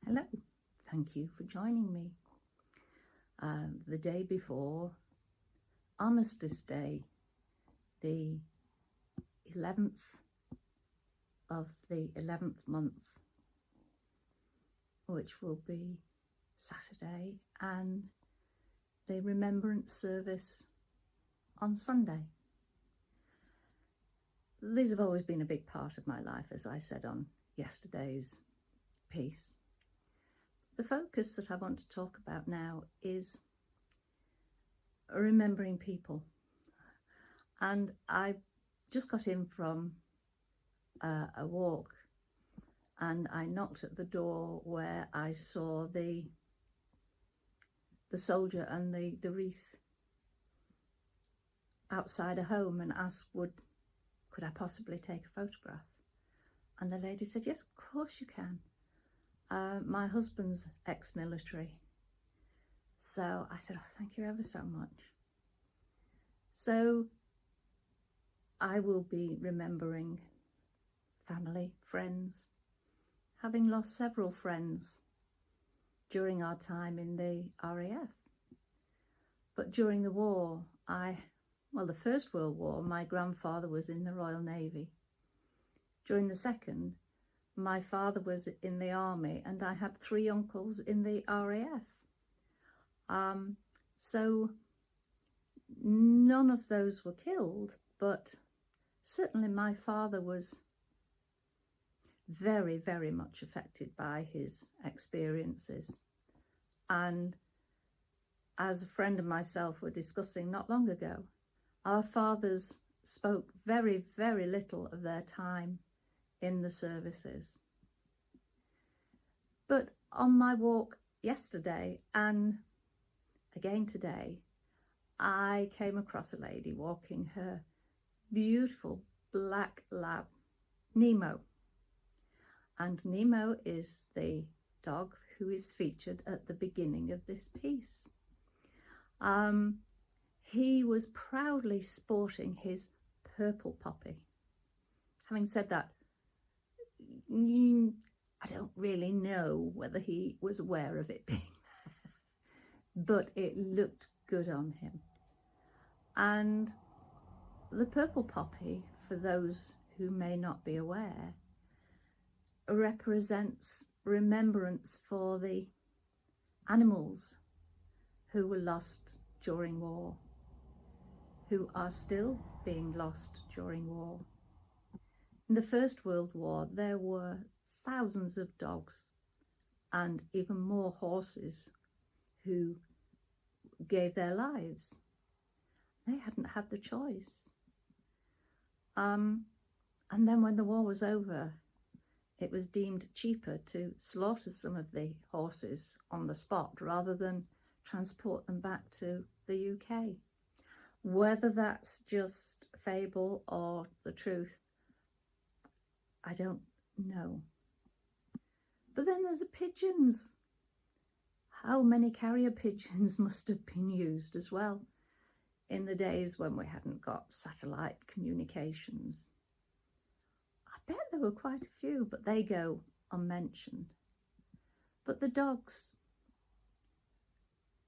Hello, thank you for joining me. The day before Armistice Day, the 11th of the 11th month, which will be Saturday, and the remembrance service on Sunday. These have always been a big part of my life, as I said on yesterday's piece. The focus that I want to talk about now is remembering people. And I just got in from a walk, and I knocked at the door where I saw the soldier and the wreath outside a home, and asked could I possibly take a photograph? And the lady said, yes, of course you can. My husband's ex-military. So I said, oh, thank you ever so much. So I will be remembering family, friends, having lost several friends during our time in the RAF. But during the war, the First World War, my grandfather was in the Royal Navy. During the Second, my father was in the army, and I had 3 uncles in the RAF. So none of those were killed, but certainly my father was very, very much affected by his experiences. And as a friend and myself were discussing not long ago, our fathers spoke very, very little of their time in the services. But on my walk yesterday and again today, I came across a lady walking her beautiful black lab, Nemo. And Nemo is the dog who is featured at the beginning of this piece. He was proudly sporting his purple puppy. Having said that, I don't really know whether he was aware of it being there, but it looked good on him. And the purple poppy, for those who may not be aware, represents remembrance for the animals who were lost during war, who are still being lost during war. In the First World War, there were thousands of dogs and even more horses who gave their lives. They hadn't had the choice. And then when the war was over, it was deemed cheaper to slaughter some of the horses on the spot rather than transport them back to the UK. Whether that's just fable or the truth, I don't know. But then there's the pigeons. How many carrier pigeons must have been used as well in the days when we hadn't got satellite communications? I bet there were quite a few, but they go unmentioned. But the dogs,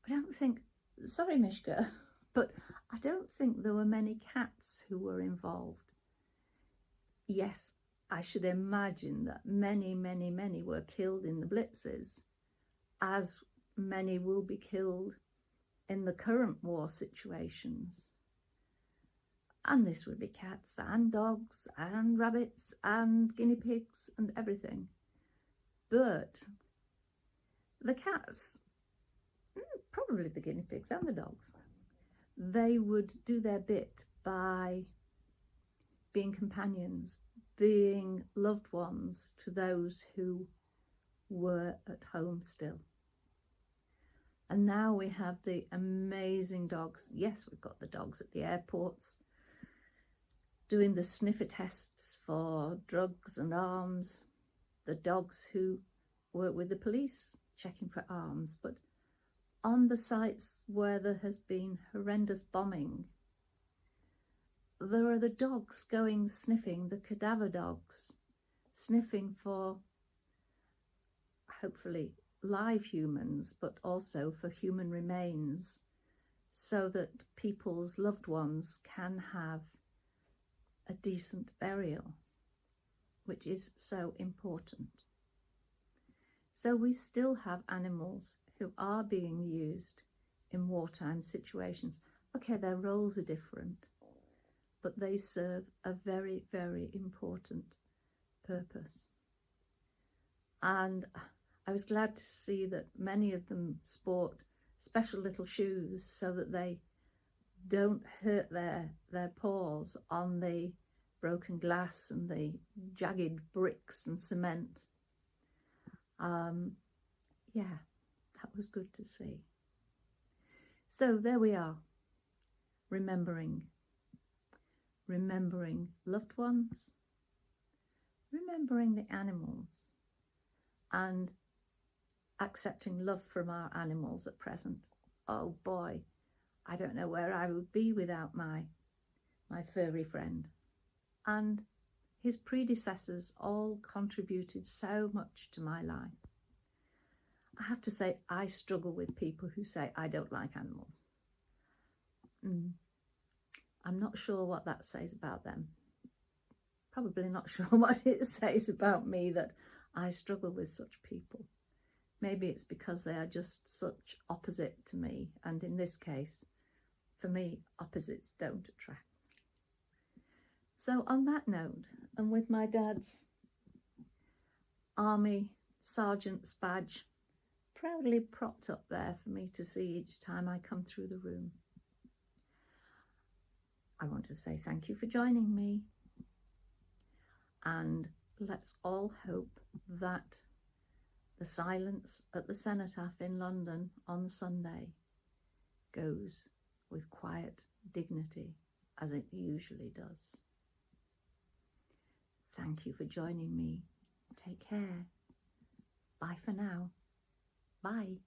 I don't think, sorry Mishka, but I don't think there were many cats who were involved. Yes, I should imagine that many, many, many were killed in the blitzes, as many will be killed in the current war situations. And this would be cats and dogs and rabbits and guinea pigs and everything. But the cats, probably the guinea pigs and the dogs, they would do their bit by being companions, being loved ones to those who were at home still. And now we have the amazing dogs. Yes, we've got the dogs at the airports doing the sniffer tests for drugs and arms, the dogs who work with the police checking for arms. But on the sites where there has been horrendous bombing, there are the dogs going sniffing, the cadaver dogs, sniffing for, I hopefully live humans, but also for human remains, so that people's loved ones can have a decent burial, which is so important. So we still have animals who are being used in wartime situations. Okay, their roles are different, but they serve a very, very important purpose. And I was glad to see that many of them sport special little shoes so that they don't hurt their paws on the broken glass and the jagged bricks and cement. Yeah, that was good to see. So there we are, remembering loved ones, remembering the animals, and accepting love from our animals at present. Oh boy, I don't know where I would be without my furry friend. And his predecessors all contributed so much to my life. I have to say, I struggle with people who say, I don't like animals. I'm not sure what that says about them. Probably not sure what it says about me that I struggle with such people. Maybe it's because they are just such opposite to me. And in this case, for me, opposites don't attract. So on that note, and with my dad's Army Sergeant's badge proudly propped up there for me to see each time I come through the room, I want to say thank you for joining me. And let's all hope that the silence at the Cenotaph in London on Sunday goes with quiet dignity, as it usually does. Thank you for joining me. Take care. Bye for now. Bye.